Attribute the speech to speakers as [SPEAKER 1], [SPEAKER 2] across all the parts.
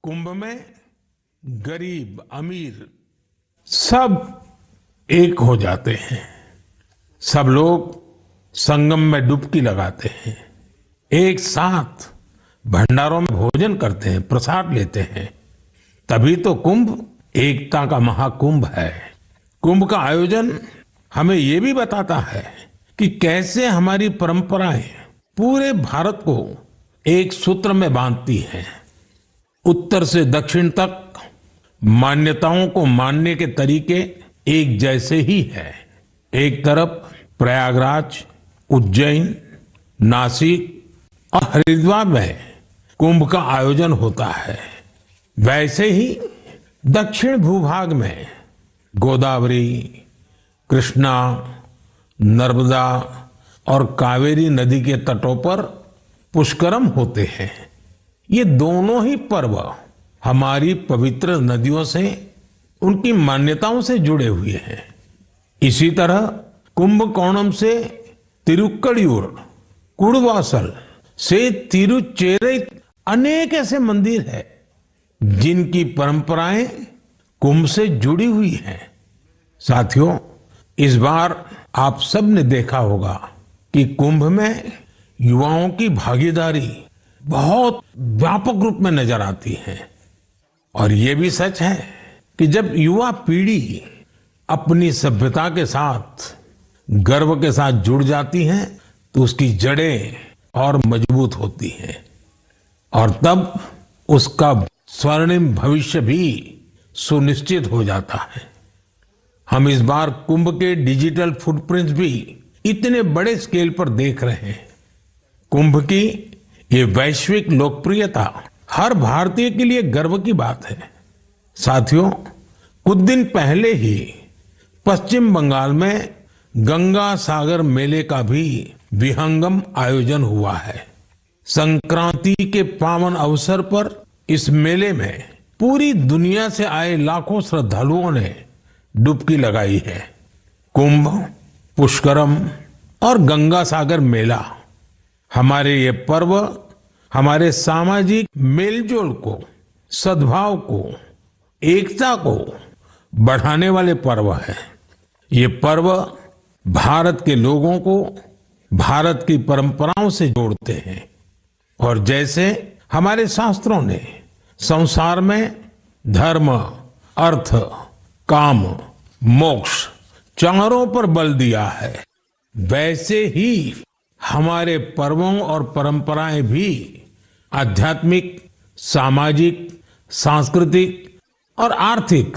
[SPEAKER 1] कुंभ में गरीब अमीर सब एक हो जाते हैं। सब लोग संगम में डुबकी लगाते हैं, एक साथ भंडारों में भोजन करते हैं, प्रसाद लेते हैं। तभी तो कुंभ एकता का महाकुंभ है। कुंभ का आयोजन हमें ये भी बताता है कि कैसे हमारी परंपराएं पूरे भारत को एक सूत्र में बांधती हैं। उत्तर से दक्षिण तक मान्यताओं को मानने के तरीके एक जैसे ही हैं। एक तरफ प्रयागराज, उज्जैन, नासिक और हरिद्वार में कुंभ का आयोजन होता है, वैसे ही दक्षिण भूभाग में गोदावरी, कृष्णा, नर्मदा और कावेरी नदी के तटों पर पुष्करम होते हैं। ये दोनों ही पर्व हमारी पवित्र नदियों से, उनकी मान्यताओं से जुड़े हुए हैं। इसी तरह कुंभकोणम से तिरुक्कड़ियूर, कुड़वासल से तिरुचेरै अनेक ऐसे मंदिर हैं जिनकी परंपराएं कुंभ से जुड़ी हुई हैं। साथियों, इस बार आप सब ने देखा होगा कि कुंभ में युवाओं की भागीदारी बहुत व्यापक रूप में नजर आती है। और ये भी सच है कि जब युवा पीढ़ी अपनी सभ्यता के साथ गर्व के साथ जुड़ जाती है तो उसकी जड़ें और मजबूत होती हैं और तब उसका स्वर्णिम भविष्य भी सुनिश्चित हो जाता है। हम इस बार कुंभ के डिजिटल फुटप्रिंट्स भी इतने बड़े स्केल पर देख रहे हैं। कुंभ की ये वैश्विक लोकप्रियता हर भारतीय के लिए गर्व की बात है। साथियों, कुछ दिन पहले ही पश्चिम बंगाल में गंगा सागर मेले का भी विहंगम आयोजन हुआ है। संक्रांति के पावन अवसर पर इस मेले में पूरी दुनिया से आए लाखों श्रद्धालुओं ने डुबकी लगाई है। कुंभ, पुष्करम और गंगा सागर मेला हमारे ये पर्व हमारे सामाजिक मेलजोल को, सद्भाव को, एकता को बढ़ाने वाले पर्व है। ये पर्व भारत के लोगों को भारत की परंपराओं से जोड़ते हैं। और जैसे हमारे शास्त्रों ने संसार में धर्म, अर्थ, काम, मोक्ष चारों पर बल दिया है, वैसे ही हमारे पर्वों और परंपराएं भी आध्यात्मिक, सामाजिक, सांस्कृतिक और आर्थिक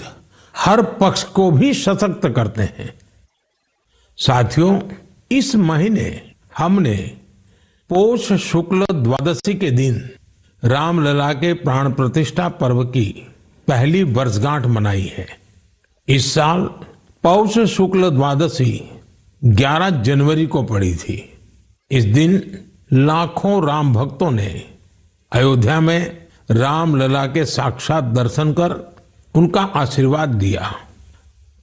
[SPEAKER 1] हर पक्ष को भी सशक्त करते हैं। साथियों, इस महीने हमने पौष शुक्ल द्वादशी के दिन रामलला के प्राण प्रतिष्ठा पर्व की पहली वर्षगांठ मनाई है। इस साल पौष शुक्ल द्वादशी 11 जनवरी को पड़ी थी। इस दिन लाखों राम भक्तों ने अयोध्या में रामलला के साक्षात दर्शन कर उनका आशीर्वाद दिया।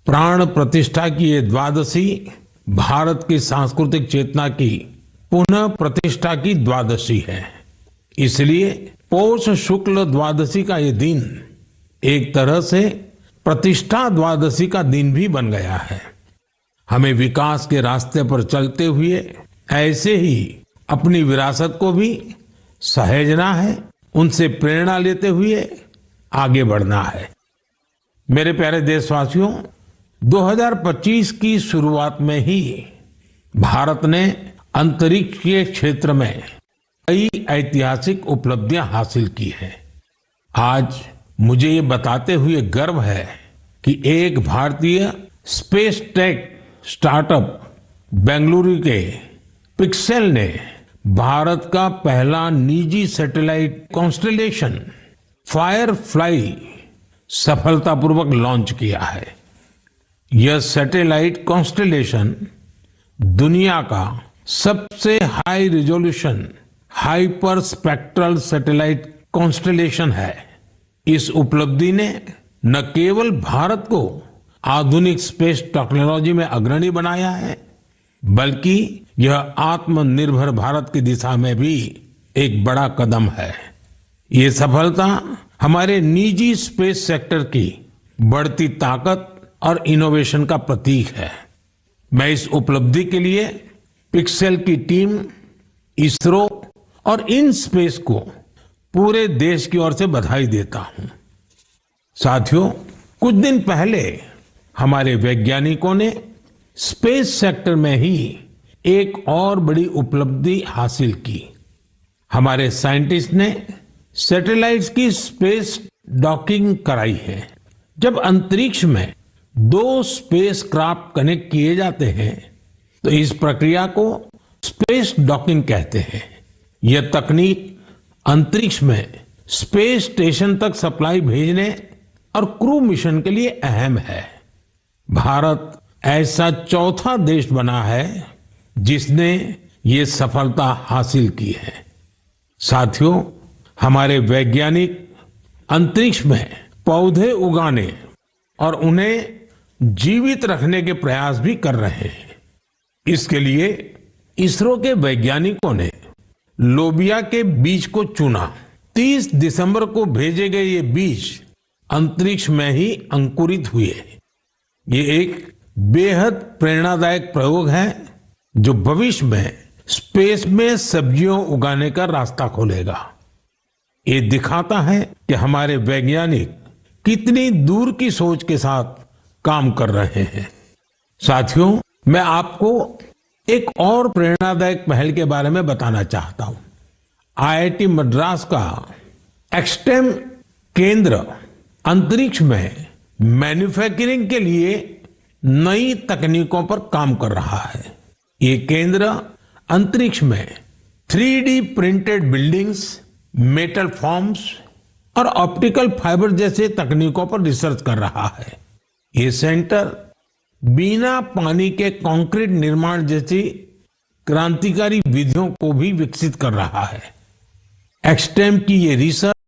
[SPEAKER 1] प्राण प्रतिष्ठा की ये द्वादशी भारत की सांस्कृतिक चेतना की पुनः प्रतिष्ठा की द्वादशी है। इसलिए पौष शुक्ल द्वादशी का ये दिन एक तरह से प्रतिष्ठा द्वादशी का दिन भी बन गया है। हमें विकास के रास्ते पर चलते हुए ऐसे ही अपनी विरासत को भी सहेजना है, उनसे प्रेरणा लेते हुए आगे बढ़ना है। मेरे प्यारे देशवासियों, 2025 की शुरुआत में ही भारत ने अंतरिक्ष के क्षेत्र में कई ऐतिहासिक उपलब्धियां हासिल की हैं। आज मुझे ये बताते हुए गर्व है कि एक भारतीय स्पेस टेक स्टार्टअप बेंगलुरु के पिक्सेल ने भारत का पहला निजी सैटेलाइट कॉन्स्टेलेशन फायरफ्लाई सफलतापूर्वक लॉन्च किया है। यह सैटेलाइट कॉन्स्टेलेशन दुनिया का सबसे high resolution hyper spectral satellite constellation है। इस उपलब्धि ने न केवल भारत को आधुनिक स्पेस टेक्नोलॉजी में अग्रणी बनाया है, बल्कि यह आत्मनिर्भर भारत की दिशा में भी एक बड़ा कदम है। ये सफलता हमारे निजी स्पेस सेक्टर की बढ़ती ताकत और इनोवेशन का प्रतीक है। मैं इस उपलब्धि के लिए पिक्सेल की टीम, इसरो और इन स्पेस को पूरे देश की ओर से बधाई देता हूं। साथियों, कुछ दिन पहले हमारे वैज्ञानिकों ने स्पेस सेक्टर में ही एक और बड़ी उपलब्धि हासिल की। हमारे साइंटिस्ट ने सैटेलाइट्स की स्पेस डॉकिंग कराई है। जब अंतरिक्ष में दो स्पेस क्राफ्ट कनेक्ट किए जाते हैं तो इस प्रक्रिया को स्पेस डॉकिंग कहते हैं। यह तकनीक अंतरिक्ष में स्पेस स्टेशन तक सप्लाई भेजने और क्रू मिशन के लिए अहम है। भारत ऐसा चौथा देश बना है जिसने ये सफलता हासिल की है। साथियों, हमारे वैज्ञानिक अंतरिक्ष में पौधे उगाने और उन्हें जीवित रखने के प्रयास भी कर रहे हैं। इसके लिए इसरो के वैज्ञानिकों ने लोबिया के बीज को चुना। 30 दिसंबर को भेजे गए ये बीज अंतरिक्ष में ही अंकुरित हुए। ये एक बेहद प्रेरणादायक प्रयोग है जो भविष्य में स्पेस में सब्जियों उगाने का रास्ता खोलेगा। ये दिखाता है कि हमारे वैज्ञानिक कितनी दूर की सोच के साथ काम कर रहे हैं। साथियों, मैं आपको एक और प्रेरणादायक पहल के बारे में बताना चाहता हूं। आईआईटी मद्रास का एक्सटेम केंद्र अंतरिक्ष में मैन्युफैक्चरिंग के लिए नई तकनीकों पर काम कर रहा है। ये केंद्र अंतरिक्ष में 3D printed buildings, metal forms और ऑप्टिकल फाइबर जैसे तकनीकों पर रिसर्च कर रहा है। ये सेंटर बिना पानी के कंक्रीट निर्माण जैसी क्रांतिकारी विधियों को भी विकसित कर रहा है। एक्सटेम की ये रिसर्च